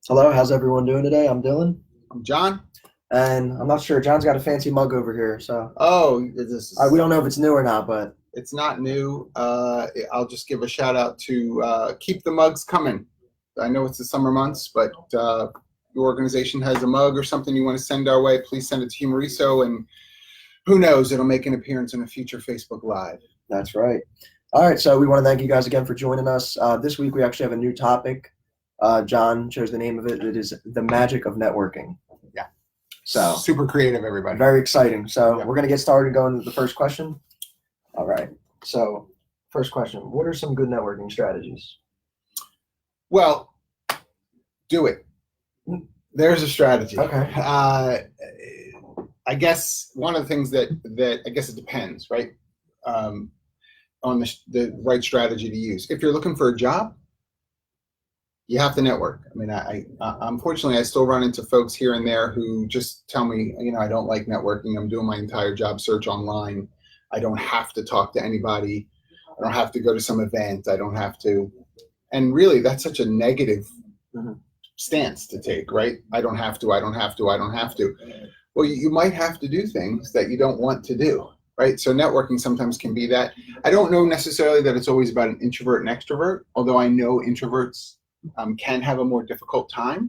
Hello, how's everyone doing today? I'm Dylan, I'm John. and I'm not sure. John's got a fancy mug over here, so Oh, this we is don't know if it's new or not, but it's not new. I'll just give a shout out to keep the mugs coming. I know it's the summer months, but your organization has a mug or something you want to send our way, please send it to Humareso, and who knows, it'll make an appearance in a future Facebook Live. that's right. All right, so we want to thank you guys again for joining us. This week we actually have a new topic. John chose the name of it. It is the magic of networking. Yeah. So Super creative, everybody. very exciting. So Yeah. we're going to get started going to the first question. All right. So first question, what are some good networking strategies? Well, do it. There's a strategy. Okay. I guess one of the things that I guess it depends, right? On the right strategy to use. If you're looking for a job, you have to network. I mean, I unfortunately I still run into folks here and there who just tell me, I don't like networking. I'm doing my entire job search online. I don't have to talk to anybody. I don't have to go to some event. I don't have to. And really, that's such a negative stance to take, right? I don't have to. I don't have to. I don't have to. Well, you might have to do things that you don't want to do, right? So networking sometimes can be that. I don't know necessarily that it's always about an introvert and extrovert, although I know introverts can have a more difficult time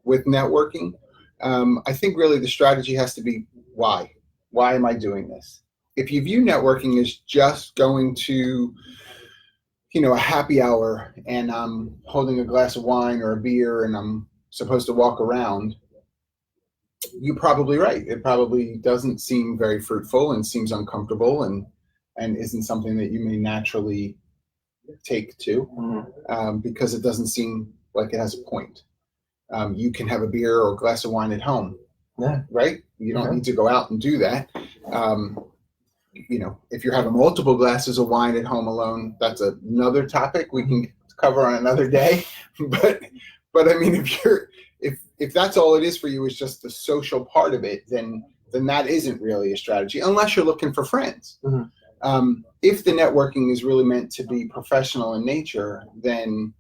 with networking. I think really the strategy has to be why. Why am I doing this? If you view networking as just going to, a happy hour and I'm holding a glass of wine or a beer and I'm supposed to walk around, you're probably right. It probably doesn't seem very fruitful and seems uncomfortable and isn't something that you may naturally take to because it doesn't seem like it has a point. You can have a beer or a glass of wine at home, right? You don't need to go out and do that. If you're having multiple glasses of wine at home alone, that's another topic we can cover on another day. But I mean, if that's all it is for you is just the social part of it, then that isn't really a strategy unless you're looking for friends. If the networking is really meant to be professional in nature, then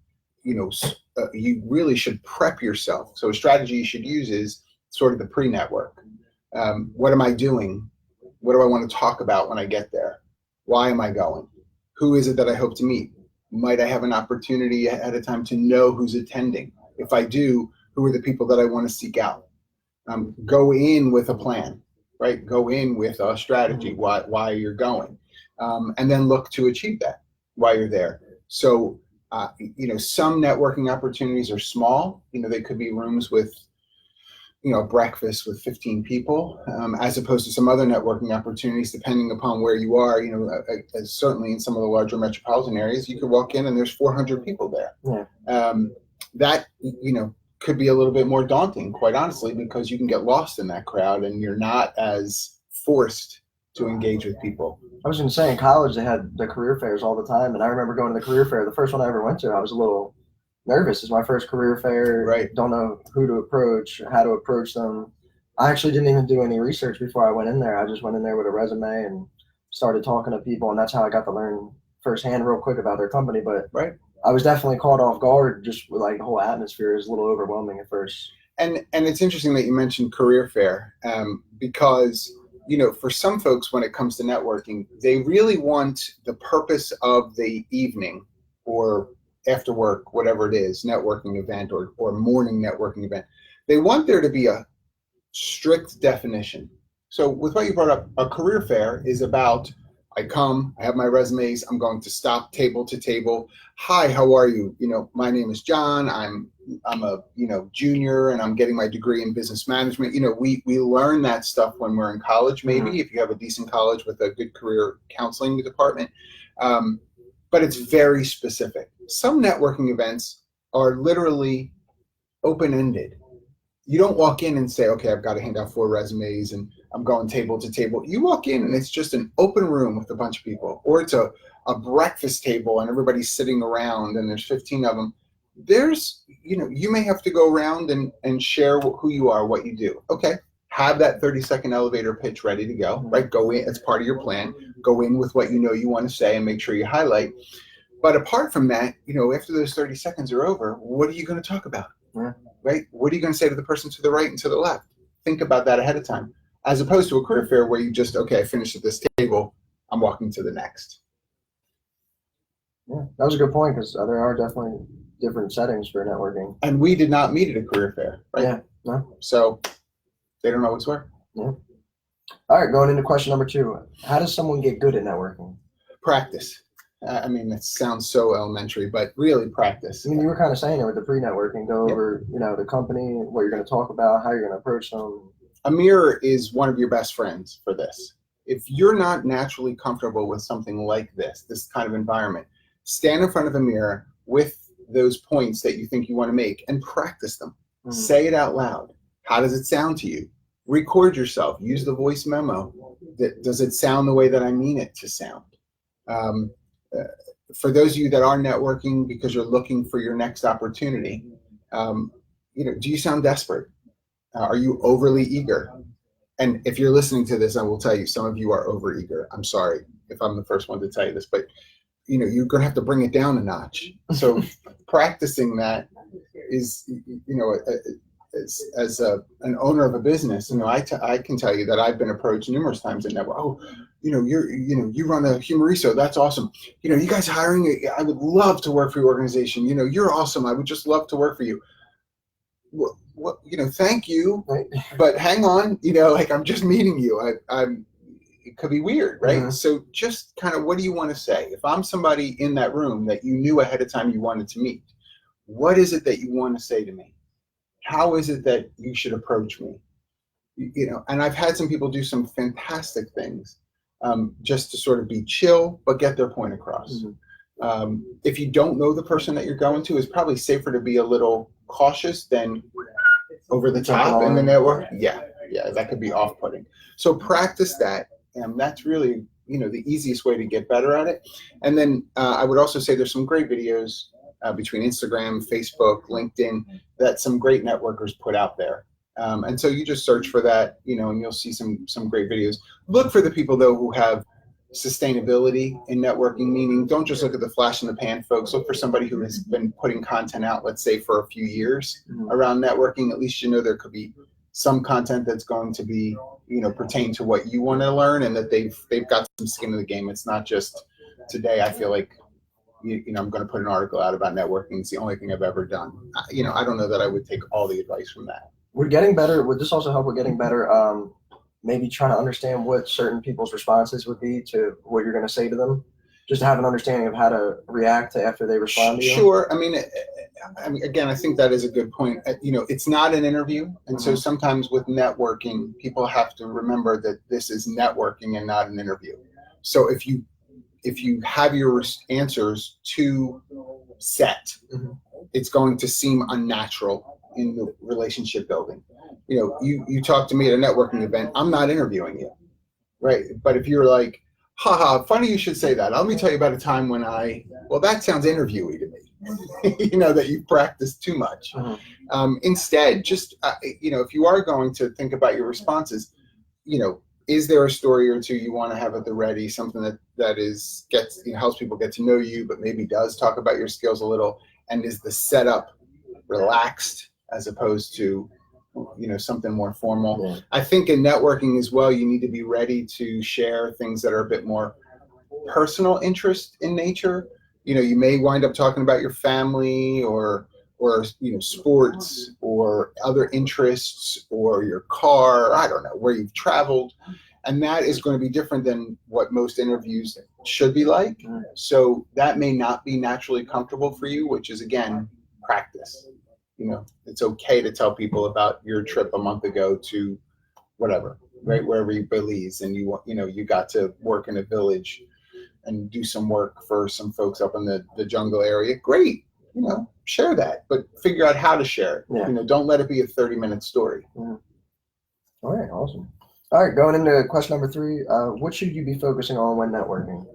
you really should prep yourself. So a strategy you should use is sort of the pre-network. What am I doing? What do I want to talk about when I get there? Why am I going? Who is it that I hope to meet? Might I have an opportunity ahead of time to know who's attending? If I do, who are the people that I want to seek out? Go in with a plan, right? Go in with a strategy, why you're going, and then look to achieve that while you're there. So, some networking opportunities are small. They could be rooms with, breakfast with 15 people, as opposed to some other networking opportunities, depending upon where you are. Certainly in some of the larger metropolitan areas, you could walk in and there's 400 people there. That, could be a little bit more daunting, quite honestly, because you can get lost in that crowd and you're not as forced to engage with people. I was going to say, in college they had the career fairs all the time, and I remember going to the career fair. The first one I ever went to, I was a little nervous. It's my first career fair. Right. Don't know who to approach, how to approach them. I actually didn't even do any research before I went in there. I just went in there with a resume and started talking to people, and that's how I got to learn firsthand real quick about their company. But I was definitely caught off guard. Just like the whole atmosphere is a little overwhelming at first. And it's interesting that you mentioned career fair, because for some folks, when it comes to networking, they really want the purpose of the evening or after work, whatever it is, networking event or morning networking event. They want there to be a strict definition. So with what you brought up, a career fair is about, I come, I have my resumes, I'm going to stop table to table. Hi, how are you? My name is John. I'm a junior and I'm getting my degree in business management. We learn that stuff when we're in college, maybe if you have a decent college with a good career counseling department. But it's very specific. Some networking events are literally open-ended. You don't walk in and say, okay, I've got to hand out 4 resumes and I'm going table to table. You walk in and it's just an open room with a bunch of people, or it's a breakfast table and everybody's sitting around and there's 15 of them. There's, you may have to go around and share who you are, what you do. Okay. Have that 30-second elevator pitch ready to go, right? Go in, it's part of your plan. Go in with what you want to say and make sure you highlight. But apart from that, after those 30 seconds are over, what are you going to talk about? right? What are you going to say to the person to the right and to the left? Think about that ahead of time, as opposed to a career fair where you just, okay, I finished at this table, I'm walking to the next. Yeah, that was a good point because there are definitely different settings for networking. And we did not meet at a career fair, right? Yeah, no. So they don't know what's where. Yeah. All right, going into question number 2. How does someone get good at networking? Practice. I mean, it sounds so elementary, but really practice. I mean, you were kind of saying it with the pre-networking. Go Yep. over, the company, what you're going to talk about, how you're going to approach them. A mirror is one of your best friends for this. If you're not naturally comfortable with something like this kind of environment, stand in front of a mirror with those points that you think you want to make and practice them. Mm-hmm. Say it out loud. How does it sound to you? Record yourself. Use the voice memo. Does it sound the way that I mean it to sound? For those of you that are networking because you're looking for your next opportunity, do you sound desperate? Are you overly eager? And if you're listening to this, I will tell you, some of you are over eager. I'm sorry if I'm the first one to tell you this, but you're going to have to bring it down a notch. So practicing that is, as an owner of a business, I can tell you that I've been approached numerous times at network. Oh, you run a Humareso. That's awesome. You guys hiring? I would love to work for your organization. You're awesome. I would just love to work for you. What thank you, but hang on. I'm just meeting you. It could be weird, right? Mm-hmm. So just kind of, what do you want to say? If I'm somebody in that room that you knew ahead of time you wanted to meet, what is it that you want to say to me? How is it that you should approach me? And I've had some people do some fantastic things just to sort of be chill, but get their point across. Mm-hmm. If you don't know the person that you're going to, it's probably safer to be a little cautious than over the top in the network. Yeah, that could be off-putting. So practice that, and that's really the easiest way to get better at it. And then I would also say there's some great videos between Instagram, Facebook, LinkedIn that some great networkers put out there. And so you just search for that, and you'll see some great videos. Look for the people though who have sustainability in networking, meaning don't just look at the flash in the pan folks. Look for somebody who has been putting content out, let's say for a few years around networking. At least there could be some content that's going to be pertain to what you want to learn, and that they've got some skin in the game. It's not just today I feel like I'm going to put an article out about networking. It's the only thing I've ever done. I don't know that I would take all the advice from that. Would getting better, would this also help with getting better, maybe trying to understand what certain people's responses would be to what you're going to say to them? Just to have an understanding of how to react to after they respond to you? Sure. I mean, again, I think that is a good point. It's not an interview. And so sometimes with networking, people have to remember that this is networking and not an interview. So if you have your answers too set, it's going to seem unnatural in the relationship building. You talk to me at a networking event, I'm not interviewing you, right? But if you're like, haha, funny you should say that. Let me tell you about a time when that sounds interviewee to me, that you've practiced too much. Instead, just, if you are going to think about your responses, is there a story or two you want to have at the ready, something that helps people get to know you, but maybe does talk about your skills a little, and is the setup relaxed as opposed to something more formal? Yeah. I think in networking as well, you need to be ready to share things that are a bit more personal interest in nature. You may wind up talking about your family or sports or other interests or your car, I don't know, where you've traveled. And that is going to be different than what most interviews should be like. So that may not be naturally comfortable for you, which is, again, practice. It's okay to tell people about your trip a month ago to whatever, right? Wherever you Belize, and you got to work in a village and do some work for some folks up in the jungle area. Great. Share that, but figure out how to share it. Yeah. Don't let it be a 30-minute story. Yeah. All right. Awesome. All right. Going into question number 3, what should you be focusing on when networking?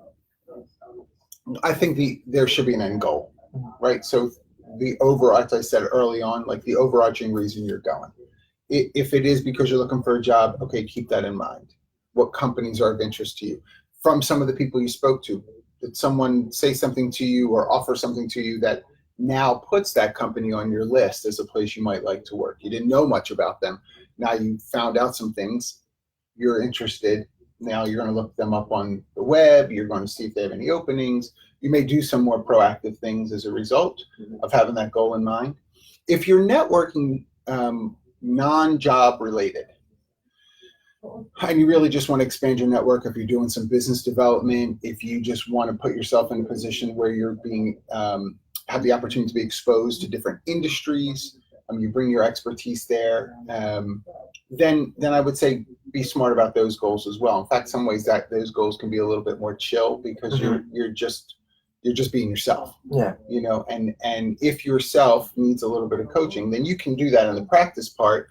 I think there should be an end goal, right? So as I said early on, like the overarching reason you're going. If it is because you're looking for a job, okay, keep that in mind. What companies are of interest to you? From some of the people you spoke to, did someone say something to you or offer something to you that now puts that company on your list as a place you might like to work. You didn't know much about them. Now you found out some things. You're interested. Now you're going to look them up on the web. You're going to see if they have any openings. You may do some more proactive things as a result of having that goal in mind. If you're networking non-job related, and you really just want to expand your network, if you're doing some business development, if you just want to put yourself in a position where you're being have the opportunity to be exposed to different industries, you bring your expertise there, then I would say be smart about those goals as well. In fact, some ways that those goals can be a little bit more chill because you're just being yourself. Yeah. You know, and if yourself needs a little bit of coaching, then you can do that in the practice part.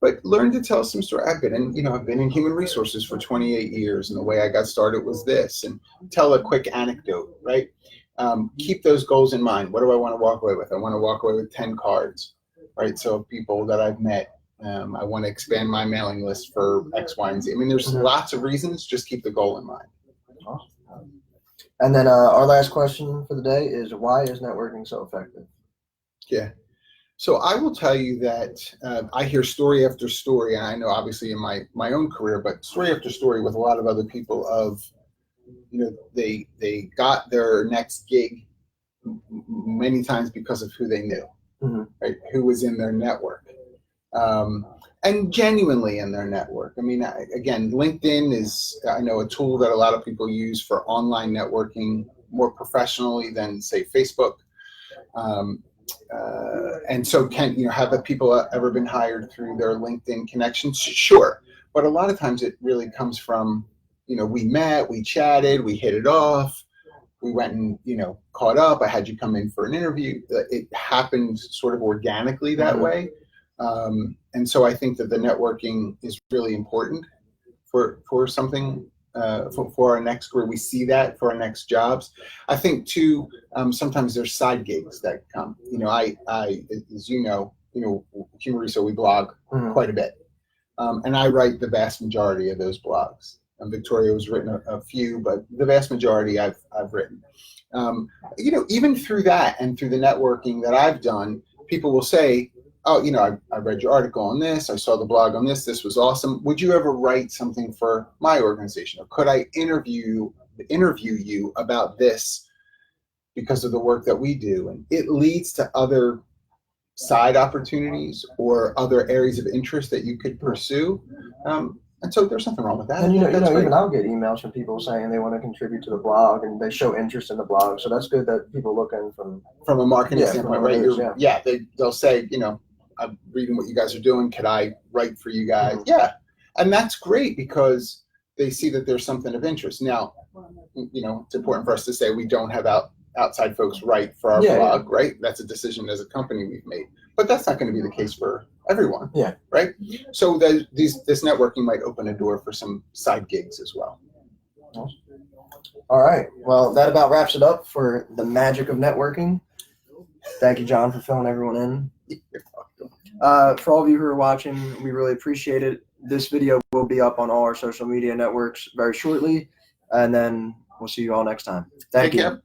But learn to tell some story. I've been in human resources for 28 years, and the way I got started was this. And tell a quick anecdote, right? Keep those goals in mind. What do I want to walk away with? I want to walk away with 10 cards, right? So people that I've met. I want to expand my mailing list for X, Y, and Z. I mean, there's lots of reasons. Just keep the goal in mind. Awesome. And then our last question for the day is, why is networking so effective? Yeah. So I will tell you that I hear story after story, and I know obviously in my own career, but story after story with a lot of other people of, they got their next gig many times because of who they knew, right? Who was in their network, and genuinely in their network. I mean, again, LinkedIn is, I know, a tool that a lot of people use for online networking more professionally than, say, Facebook. And so have people ever been hired through their LinkedIn connections? Sure. But a lot of times it really comes from, we met, we chatted, we hit it off, we went and, caught up. I had you come in for an interview. It happened sort of organically that way. And so I think that the networking is really important for something, for our next career. We see that for our next jobs. I think too, sometimes there's side gigs that come. I as Humareso, we blog quite a bit, and I write the vast majority of those blogs. Victoria has written a few, but the vast majority I've written. Even through that and through the networking that I've done, people will say, oh, I read your article on this. I saw the blog on this. This was awesome. Would you ever write something for my organization? Or could I interview you about this because of the work that we do? And it leads to other side opportunities or other areas of interest that you could pursue. And so there's nothing wrong with that. And even I'll get emails from people saying they want to contribute to the blog and they show interest in the blog. So that's good that people looking from a marketing standpoint, right? They'll say, I'm reading what you guys are doing. Could I write for you guys? Yeah. And that's great because they see that there's something of interest. Now, it's important for us to say we don't have outside folks write for our blog, right? That's a decision as a company we've made. But that's not going to be the case for everyone, right? So this networking might open a door for some side gigs as well. All right. Well, that about wraps it up for the magic of networking. Thank you, John, for filling everyone in. For all of you who are watching, we really appreciate it. This video will be up on all our social media networks very shortly, and then we'll see you all next time. Thank you. Take care.